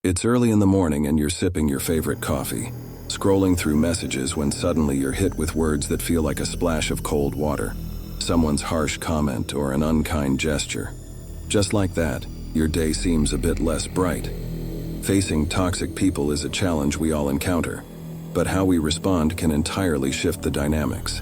It's early in the morning and you're sipping your favorite coffee, scrolling through messages when suddenly you're hit with words that feel like a splash of cold water, someone's harsh comment or an unkind gesture. Just like that, your day seems a bit less bright. Facing toxic people is a challenge we all encounter, but how we respond can entirely shift the dynamics.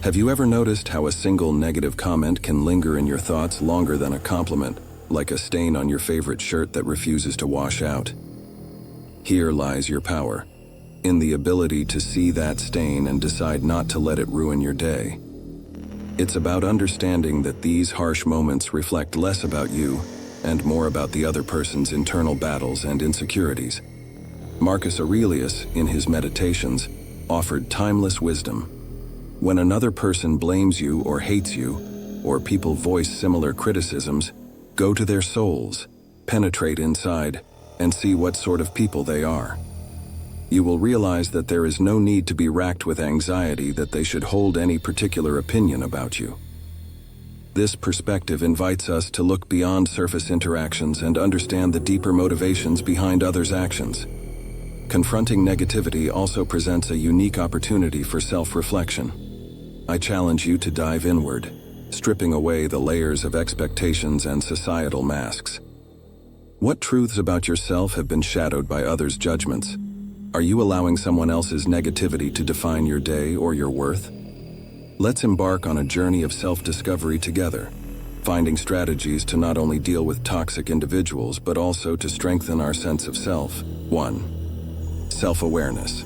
Have you ever noticed how a single negative comment can linger in your thoughts longer than a compliment, like a stain on your favorite shirt that refuses to wash out? Here lies your power, in the ability to see that stain and decide not to let it ruin your day. It's about understanding that these harsh moments reflect less about you and more about the other person's internal battles and insecurities. Marcus Aurelius, in his Meditations, offered timeless wisdom. When another person blames you or hates you, or people voice similar criticisms, go to their souls, penetrate inside, and see what sort of people they are. You will realize that there is no need to be racked with anxiety that they should hold any particular opinion about you. This perspective invites us to look beyond surface interactions and understand the deeper motivations behind others' actions. Confronting negativity also presents a unique opportunity for self-reflection. I challenge you to dive inward, stripping away the layers of expectations and societal masks. What truths about yourself have been shadowed by others' judgments? Are you allowing someone else's negativity to define your day or your worth? Let's embark on a journey of self-discovery together, finding strategies to not only deal with toxic individuals but also to strengthen our sense of self. 1. Self-awareness.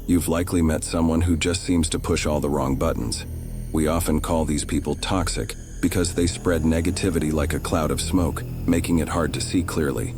You've likely met someone who just seems to push all the wrong buttons. We often call these people toxic because they spread negativity like a cloud of smoke, making it hard to see clearly.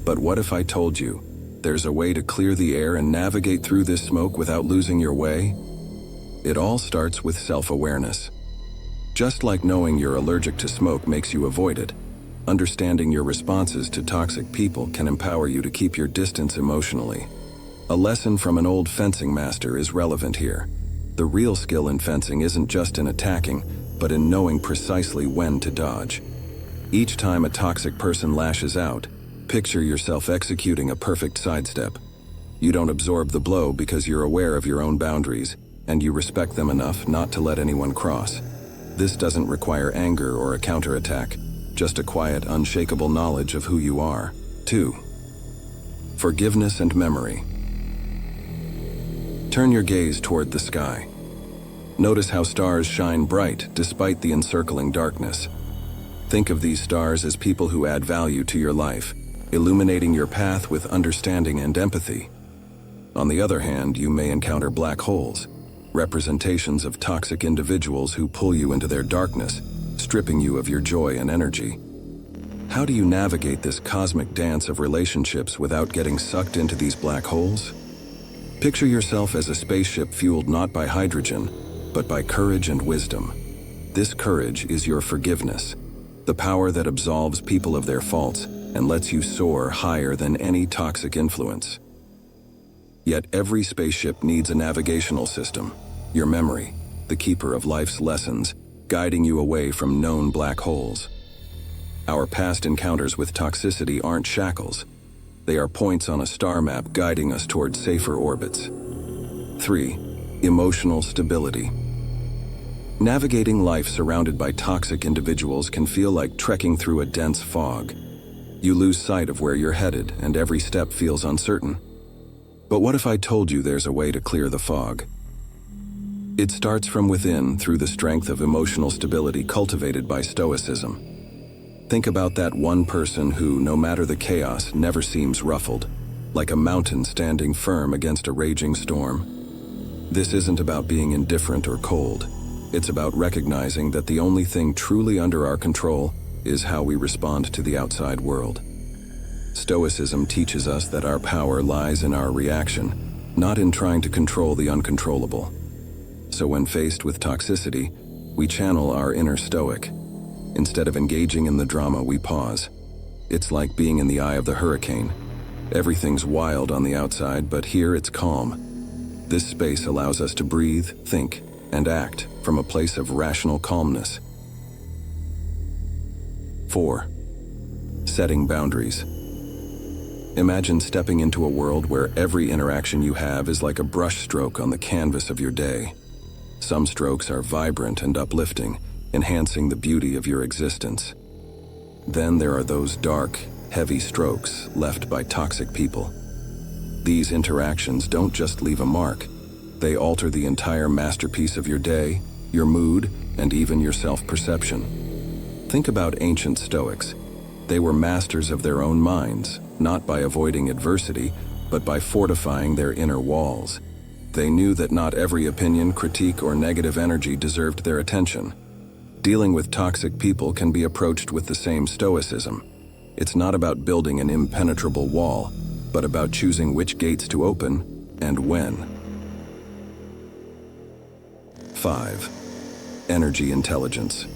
But what if I told you there's a way to clear the air and navigate through this smoke without losing your way? It all starts with self-awareness. Just like knowing you're allergic to smoke makes you avoid it, understanding your responses to toxic people can empower you to keep your distance emotionally. A lesson from an old fencing master is relevant here. The real skill in fencing isn't just in attacking, but in knowing precisely when to dodge. Each time a toxic person lashes out, picture yourself executing a perfect sidestep. You don't absorb the blow because you're aware of your own boundaries, and you respect them enough not to let anyone cross. This doesn't require anger or a counterattack, just a quiet, unshakable knowledge of who you are. 2. Forgiveness and memory. Turn your gaze toward the sky. Notice how stars shine bright despite the encircling darkness. Think of these stars as people who add value to your life, illuminating your path with understanding and empathy. On the other hand, you may encounter black holes, representations of toxic individuals who pull you into their darkness, stripping you of your joy and energy. How do you navigate this cosmic dance of relationships without getting sucked into these black holes? Picture yourself as a spaceship fueled not by hydrogen, but by courage and wisdom. This courage is your forgiveness, the power that absolves people of their faults and lets you soar higher than any toxic influence. Yet every spaceship needs a navigational system, your memory, the keeper of life's lessons, guiding you away from known black holes. Our past encounters with toxicity aren't shackles. They are points on a star map guiding us toward safer orbits. 3. Emotional stability. Navigating life surrounded by toxic individuals can feel like trekking through a dense fog. You lose sight of where you're headed, and every step feels uncertain. But what if I told you there's a way to clear the fog? It starts from within through the strength of emotional stability cultivated by Stoicism. Think about that one person who, no matter the chaos, never seems ruffled, like a mountain standing firm against a raging storm. This isn't about being indifferent or cold. It's about recognizing that the only thing truly under our control is how we respond to the outside world. Stoicism teaches us that our power lies in our reaction, not in trying to control the uncontrollable. So when faced with toxicity, we channel our inner Stoic. Instead of engaging in the drama, we pause. It's like being in the eye of the hurricane. Everything's wild on the outside, but here it's calm. This space allows us to breathe, think, and act from a place of rational calmness. 4. Setting boundaries. Imagine stepping into a world where every interaction you have is like a brushstroke on the canvas of your day. Some strokes are vibrant and uplifting, enhancing the beauty of your existence. Then there are those dark, heavy strokes left by toxic people. These interactions don't just leave a mark, they alter the entire masterpiece of your day, your mood, and even your self-perception. Think about ancient Stoics. They were masters of their own minds, not by avoiding adversity, but by fortifying their inner walls. They knew that not every opinion, critique, or negative energy deserved their attention. Dealing with toxic people can be approached with the same stoicism. It's not about building an impenetrable wall, but about choosing which gates to open and when. 5. Energy intelligence.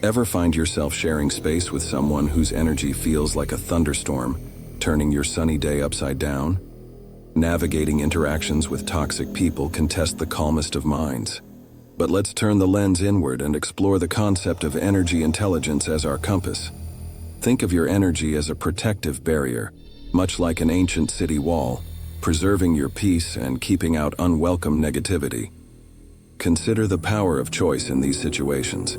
Ever find yourself sharing space with someone whose energy feels like a thunderstorm, turning your sunny day upside down? Navigating interactions with toxic people can test the calmest of minds. But let's turn the lens inward and explore the concept of energy intelligence as our compass. Think of your energy as a protective barrier, much like an ancient city wall, preserving your peace and keeping out unwelcome negativity. Consider the power of choice in these situations.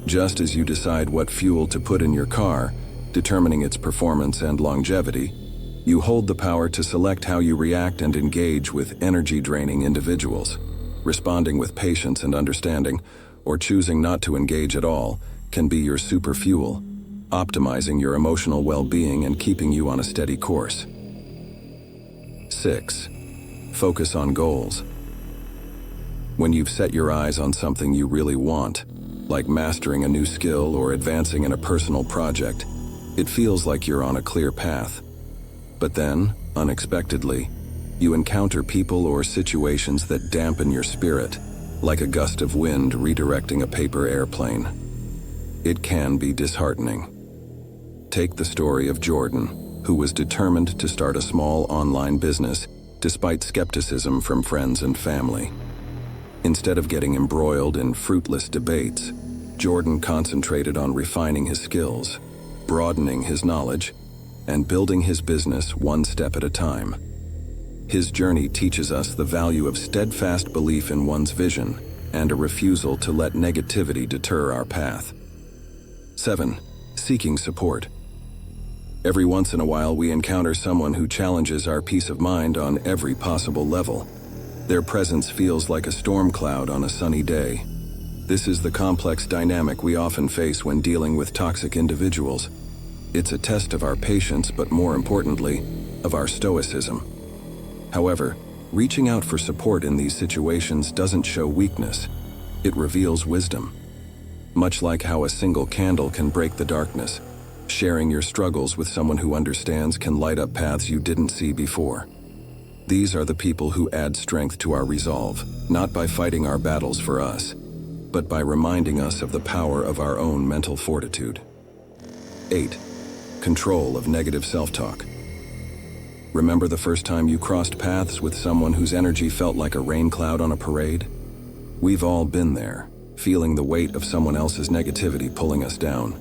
Just as you decide what fuel to put in your car, determining its performance and longevity, you hold the power to select how you react and engage with energy-draining individuals. Responding with patience and understanding, or choosing not to engage at all, can be your super fuel, optimizing your emotional well-being and keeping you on a steady course. 6. Focus on goals. When you've set your eyes on something you really want, like mastering a new skill or advancing in a personal project, it feels like you're on a clear path. But then, unexpectedly, you encounter people or situations that dampen your spirit, like a gust of wind redirecting a paper airplane. It can be disheartening. Take the story of Jordan, who was determined to start a small online business despite skepticism from friends and family. Instead of getting embroiled in fruitless debates, Jordan concentrated on refining his skills, broadening his knowledge, and building his business one step at a time. His journey teaches us the value of steadfast belief in one's vision and a refusal to let negativity deter our path. 7. Seeking support. Every once in a while we encounter someone who challenges our peace of mind on every possible level. Their presence feels like a storm cloud on a sunny day. This is the complex dynamic we often face when dealing with toxic individuals. It's a test of our patience, but more importantly, of our stoicism. However, reaching out for support in these situations doesn't show weakness. It reveals wisdom. Much like how a single candle can break the darkness, sharing your struggles with someone who understands can light up paths you didn't see before. These are the people who add strength to our resolve, not by fighting our battles for us, but by reminding us of the power of our own mental fortitude. 8. Control of negative self-talk. Remember the first time you crossed paths with someone whose energy felt like a rain cloud on a parade? We've all been there, feeling the weight of someone else's negativity pulling us down.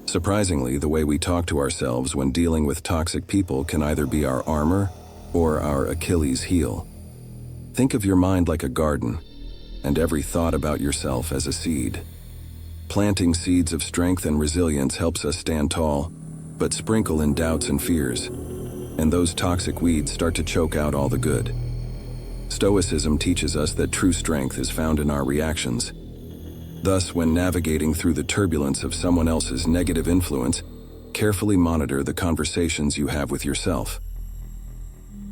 Surprisingly, the way we talk to ourselves when dealing with toxic people can either be our armor or our Achilles heel. Think of your mind like a garden, and every thought about yourself as a seed. Planting seeds of strength and resilience helps us stand tall, but sprinkle in doubts and fears, and those toxic weeds start to choke out all the good. Stoicism teaches us that true strength is found in our reactions. Thus, when navigating through the turbulence of someone else's negative influence, carefully monitor the conversations you have with yourself.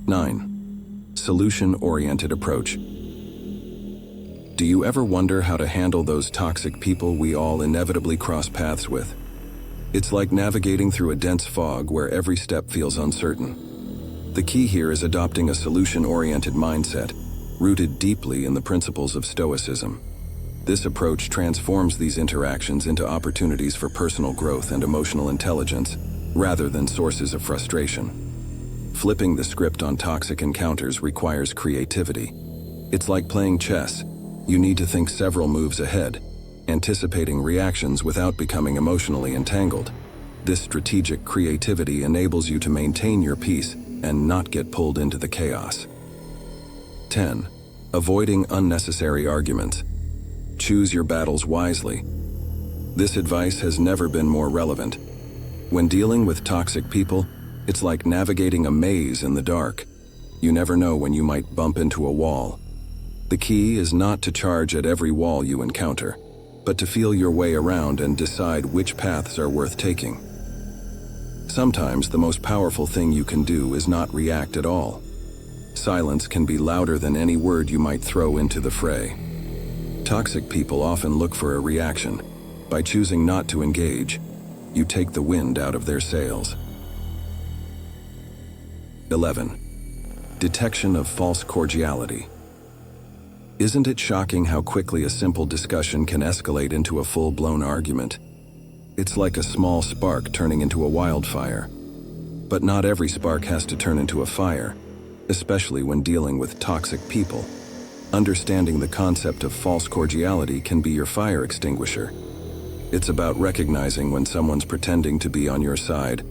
9. Solution-oriented approach. Do you ever wonder how to handle those toxic people we all inevitably cross paths with? It's like navigating through a dense fog where every step feels uncertain. The key here is adopting a solution-oriented mindset, rooted deeply in the principles of Stoicism. This approach transforms these interactions into opportunities for personal growth and emotional intelligence, rather than sources of frustration. Flipping the script on toxic encounters requires creativity. It's like playing chess. You need to think several moves ahead, anticipating reactions without becoming emotionally entangled. This strategic creativity enables you to maintain your peace and not get pulled into the chaos. 10. Avoiding unnecessary arguments. Choose your battles wisely. This advice has never been more relevant. When dealing with toxic people, it's like navigating a maze in the dark. You never know when you might bump into a wall. The key is not to charge at every wall you encounter, but to feel your way around and decide which paths are worth taking. Sometimes the most powerful thing you can do is not react at all. Silence can be louder than any word you might throw into the fray. Toxic people often look for a reaction. By choosing not to engage, you take the wind out of their sails. 11. Detection of false cordiality. Isn't it shocking how quickly a simple discussion can escalate into a full-blown argument? It's like a small spark turning into a wildfire. But not every spark has to turn into a fire, especially when dealing with toxic people. Understanding the concept of false cordiality can be your fire extinguisher. It's about recognizing when someone's pretending to be on your side,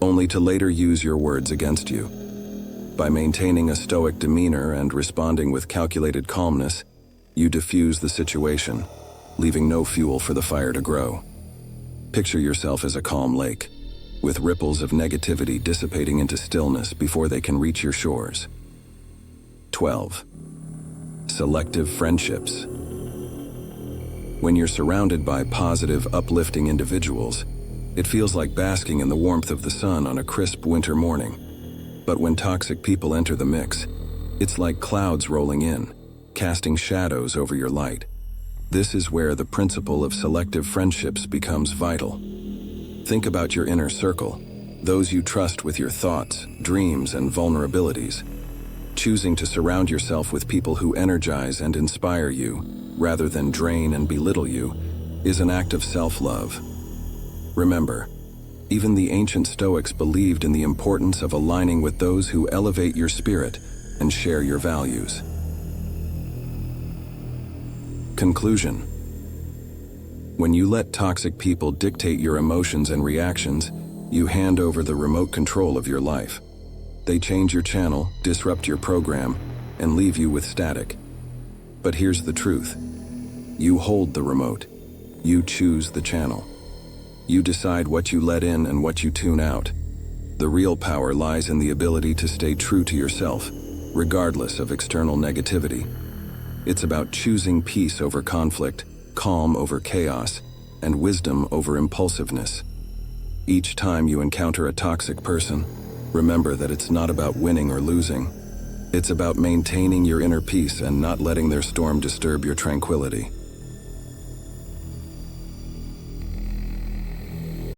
only to later use your words against you. By maintaining a stoic demeanor and responding with calculated calmness, you diffuse the situation, leaving no fuel for the fire to grow. Picture yourself as a calm lake, with ripples of negativity dissipating into stillness before they can reach your shores. 12. Selective friendships. When you're surrounded by positive, uplifting individuals, it feels like basking in the warmth of the sun on a crisp winter morning. But when toxic people enter the mix, it's like clouds rolling in, casting shadows over your light. This is where the principle of selective friendships becomes vital. Think about your inner circle, those you trust with your thoughts, dreams, and vulnerabilities. Choosing to surround yourself with people who energize and inspire you, rather than drain and belittle you, is an act of self-love. Remember, even the ancient Stoics believed in the importance of aligning with those who elevate your spirit and share your values. Conclusion. When you let toxic people dictate your emotions and reactions, you hand over the remote control of your life. They change your channel, disrupt your program, and leave you with static. But here's the truth. You hold the remote. You choose the channel. You decide what you let in and what you tune out. The real power lies in the ability to stay true to yourself, regardless of external negativity. It's about choosing peace over conflict, calm over chaos, and wisdom over impulsiveness. Each time you encounter a toxic person, remember that it's not about winning or losing. It's about maintaining your inner peace and not letting their storm disturb your tranquility.